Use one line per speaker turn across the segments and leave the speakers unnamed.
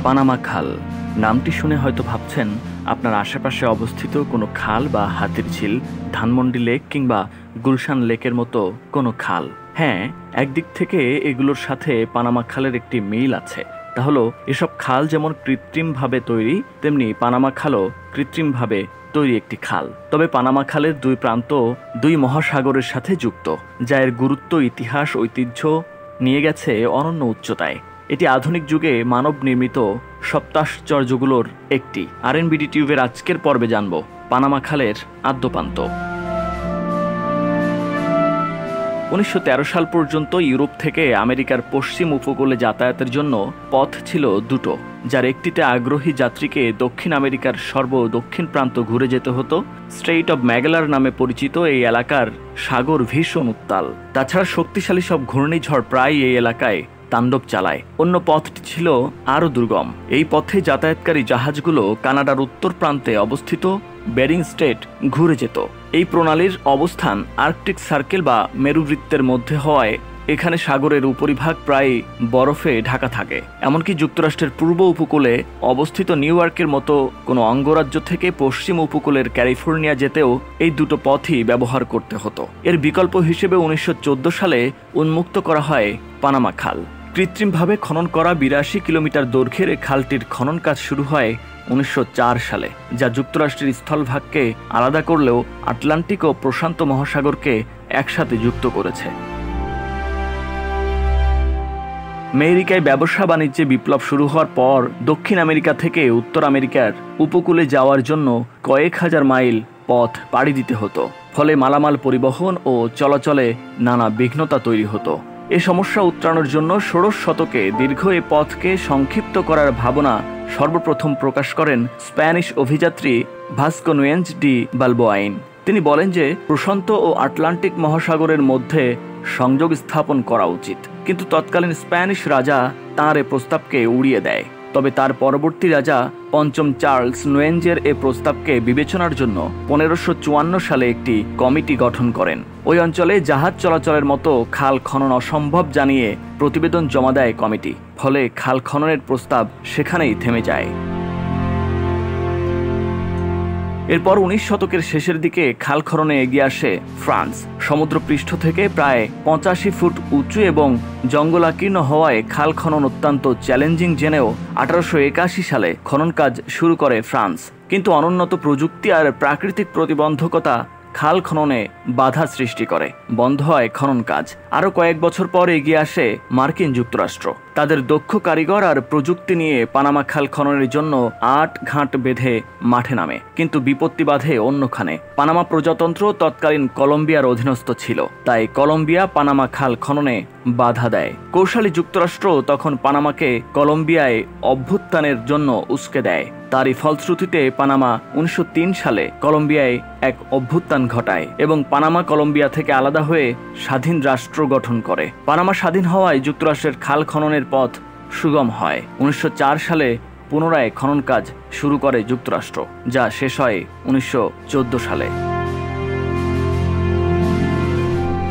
Panama খাল নামটি শুনে হয়তো ভাবছেন আপনার আশেপাশে অবস্থিত কোনো খাল বা হাতির ঝিল, ধানমন্ডি লেক কিংবা গুলশান লেকের মতো কোনো খাল। হ্যাঁ, একদিক থেকে এগুলোর সাথে পানামা খালের একটি মিল আছে। তা হলো এসব খাল যেমন কৃত্রিমভাবে তৈরি, তেমনি পানামা খালও কৃত্রিমভাবে তৈরি একটি খাল। তবে পানামা খালের দুই প্রান্ত দুই মহাসাগরের সাথে যুক্ত, যা এর গুরুত্ব, ইতিহাস, ঐতিহ্য নিয়ে গেছে অনন্য উচ্চতায়। এটি আধুনিক যুগে মানব নির্মিত সপ্তাশ্চর্যগুলোর একটি। আরএনবিডি টিউবের আজকের পর্বে জানব পানামা খালের আদ্যপান্ত। 1913 সাল পর্যন্ত ইউরোপ থেকে আমেরিকার পশ্চিম উপকূলে যাতায়াতের জন্য পথ ছিল দুটো, যার একটিতে আগ্রহী যাত্রীকে দক্ষিণ আমেরিকার সর্বদক্ষিণ প্রান্ত ঘুরে যেতে হতো। স্ট্রেইট অব ম্যাগেলার নামে পরিচিত এই এলাকার সাগর ভীষণ উত্তাল। তাছাড়া শক্তিশালী সব ঘূর্ণিঝড় প্রায় এই এলাকায় তাণ্ডব চালায়। অন্য পথটি ছিল আরও দুর্গম। এই পথে যাতায়াতকারী জাহাজগুলো কানাডার উত্তর প্রান্তে অবস্থিত বেরিং স্ট্রেট ঘুরে যেত। এই প্রণালীর অবস্থান আর্কটিক সার্কেল বা মেরুবৃত্তের মধ্যে হওয়ায় এখানে সাগরের উপরিভাগ প্রায় বরফে ঢাকা থাকে। এমনকি যুক্তরাষ্ট্রের পূর্ব উপকূলে অবস্থিত নিউ ইয়র্কের মতো কোনো অঙ্গরাজ্য থেকে পশ্চিম উপকূলের ক্যালিফোর্নিয়া যেতেও এই দুটো পথই ব্যবহার করতে হতো। এর বিকল্প হিসেবে 1914 সালে উন্মুক্ত করা হয় পানামা খাল। কৃত্রিমভাবে খনন করা 82 কিলোমিটার দৈর্ঘ্যের খালটির খনন কাজ শুরু হয় 1904 সালে, যা যুক্তরাষ্ট্রের স্থলভাগকে আলাদা করলেও আটলান্টিক ও প্রশান্ত মহাসাগরকে একসাথে যুক্ত করেছে। আমেরিকায় ব্যবসা বাণিজ্যে বিপ্লব শুরু হওয়ার পর দক্ষিণ আমেরিকা থেকে উত্তর আমেরিকার উপকূলে যাওয়ার জন্য কয়েক হাজার মাইল পথ পাড়ি দিতে হতো। ফলে মালামাল পরিবহন ও চলাচলে নানা বিঘ্নতা তৈরি হতো। এ সমস্যা উত্তরণের জন্য 16 শতকে দীর্ঘ এ পথকে সংক্ষিপ্ত করার ভাবনা সর্বপ্রথম প্রকাশ করেন স্প্যানিশ অভিযাত্রী ভাস্কো নুয়েজ ডি বালবোয়াইন। তিনি বলেন যে প্রশান্ত ও আটলান্টিক মহাসাগরের মধ্যে সংযোগ স্থাপন করা উচিত, কিন্তু তৎকালীন স্প্যানিশ রাজা তাঁর এ প্রস্তাবকে উড়িয়ে দেয়। তবে তার পরবর্তী রাজা পঞ্চম চার্লস নুয়েঞ্জের এ প্রস্তাবকে বিবেচনার জন্য 1554 সালে একটি কমিটি গঠন করেন। ওই অঞ্চলে জাহাজ চলাচলের মতো খাল খনন অসম্ভব জানিয়ে প্রতিবেদন জমা দেয় কমিটি। ফলে খাল খননের প্রস্তাব সেখানেই থেমে যায়। এরপর 19 শতকের শেষের দিকে খাল খননে এগিয়ে আসে ফ্রান্স। সমুদ্রপৃষ্ঠ থেকে প্রায় 85 ফুট উঁচু এবং জঙ্গলাকীর্ণ হওয়ায় খাল খনন অত্যন্ত চ্যালেঞ্জিং জেনেও 1881 সালে খনন কাজ শুরু করে ফ্রান্স। কিন্তু অনুন্নত প্রযুক্তি আর প্রাকৃতিক প্রতিবন্ধকতা খাল খননে বাধা সৃষ্টি করে, বন্ধ হয় খনন কাজ। আরও কয়েক বছর পর এগিয়ে আসে মার্কিন যুক্তরাষ্ট্র। তাদের দক্ষ কারিগর আর প্রযুক্তি নিয়ে পানামা খাল খননের জন্য 8 ঘাট বেঁধে মাঠে নামে। কিন্তু বিপত্তি বাধে অন্যখানে। পানামা প্রজাতন্ত্র তৎকালীন কলম্বিয়ার অধীনস্থ ছিল, তাই কলম্বিয়া পানামা খাল খননে বাধা দেয়। কৌশলী যুক্তরাষ্ট্র তখন পানামাকে কলম্বিয়ায় অভ্যুত্থানের জন্য উস্কে দেয়। তারই ফলশ্রুতিতে পানামা 1903 সালে কলম্বিয়ায় এক অভ্যুত্থান ঘটায় এবং পানামা কলম্বিয়া থেকে আলাদা হয়ে স্বাধীন রাষ্ট্র গঠন করে। পানামা স্বাধীন হওয়ায় যুক্তরাষ্ট্রের খাল খননের পথ সুগম হয়। 1904 সালে পুনরায় খনন কাজ শুরু করে যুক্তরাষ্ট্র, যা শেষ হয় 1914 সালে।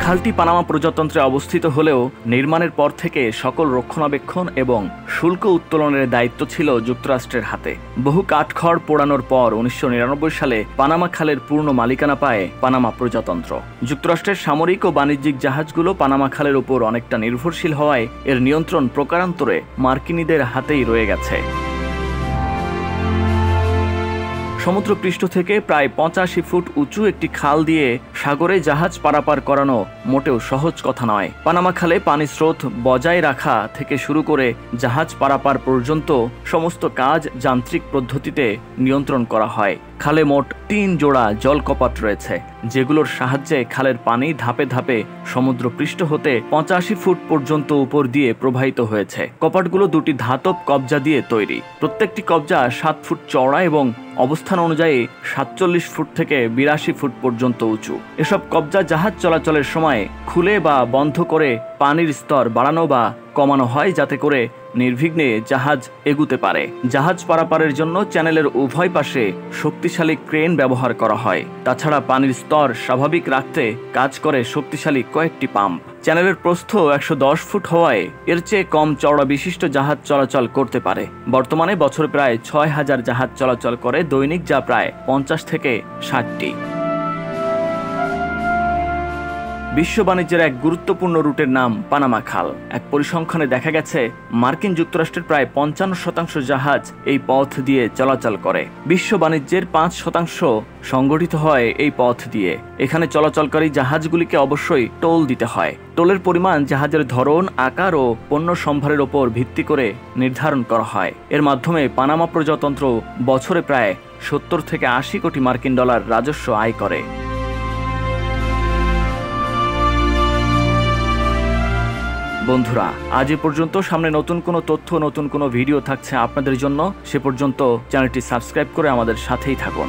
খালটি পানামা প্রজাতন্ত্রে অবস্থিত হলেও নির্মাণের পর থেকে সকল রক্ষণাবেক্ষণ এবং শুল্ক উত্তোলনের দায়িত্ব ছিল যুক্তরাষ্ট্রের হাতে। বহু কাঠখড় পোড়ানোর পর 1999 সালে পানামা খালের পূর্ণ মালিকানা পায় পানামা প্রজাতন্ত্র। যুক্তরাষ্ট্রের সামরিক ও বাণিজ্যিক জাহাজগুলো পানামা খালের উপর অনেকটা নির্ভরশীল হওয়ায় এর নিয়ন্ত্রণ প্রকারান্তরে মার্কিনীদের হাতেই রয়ে গেছে। সমুদ্রপৃষ্ঠ থেকে প্রায় 85 ফুট উঁচু একটি খাল দিয়ে সাগরে জাহাজ পারাপার করানো মোটেও সহজ কথা নয়। পানামা খালে পানি স্রোত বজায় রাখা থেকে শুরু করে জাহাজ পারাপার পর্যন্ত সমস্ত কাজ যান্ত্রিক পদ্ধতিতে নিয়ন্ত্রণ করা হয়। খালে মোট 3 জোড়া জলকপাট রয়েছে, যেগুলোর সাহায্যে খালের পানি ধাপে ধাপে সমুদ্রপৃষ্ঠ হতে 85 ফুট পর্যন্ত উপর দিয়ে প্রবাহিত হয়েছে। কপাটগুলো 2টি ধাতব কবজা দিয়ে তৈরি। প্রত্যেকটি কবজা 7 ফুট চওড়া এবং অবস্থান অনুযায়ী 47 ফুট থেকে 82 ফুট পর্যন্ত উঁচু। এসব কবজা জাহাজ চলাচলের সময় খুলে বা বন্ধ করে পানির স্তর বাড়ানো বা কমানো হয় যাতে করে নির্বিঘ্নে জাহাজ এগুতে পারে। জাহাজ পারাপারের জন্য চ্যানেলের উভয় পাশে শক্তিশালী ক্রেন ব্যবহার করা হয়। তাছাড়া পানির স্তর স্বাভাবিক রাখতে কাজ করে শক্তিশালী কয়েকটি পাম্প। চ্যানেলের প্রস্থ 110 ফুট হওয়ায় এর চেয়ে কম চওড়া বিশিষ্ট জাহাজ চলাচল করতে পারে। বর্তমানে বছরে প্রায় 6000 জাহাজ চলাচল করে দৈনিক, যা প্রায় 50 থেকে 60টি। বিশ্ব বাণিজ্যের এক গুরুত্বপূর্ণ রুটের নাম পানামা খাল। এক পরিসংখ্যানে দেখা গেছে মার্কিন যুক্তরাষ্ট্রের প্রায় 55% জাহাজ এই পথ দিয়ে চলাচল করে। বিশ্ব বাণিজ্যের 5% সংগঠিত হয় এই পথ দিয়ে। এখানে চলাচলকারী জাহাজগুলিকে অবশ্যই টোল দিতে হয়। টোলের পরিমাণ জাহাজের ধরন, আকার ও পণ্য সম্ভারের ওপর ভিত্তি করে নির্ধারণ করা হয়। এর মাধ্যমে পানামা প্রজাতন্ত্র বছরে প্রায় 70 থেকে 80 কোটি মার্কিন ডলার রাজস্ব আয় করে। বন্ধুরা, আজ এ পর্যন্ত। সামনে নতুন কোনো তথ্য, নতুন কোনো ভিডিও থাকছে আপনাদের জন্য। সে পর্যন্ত চ্যানেলটি সাবস্ক্রাইব করে আমাদের সাথেই থাকুন।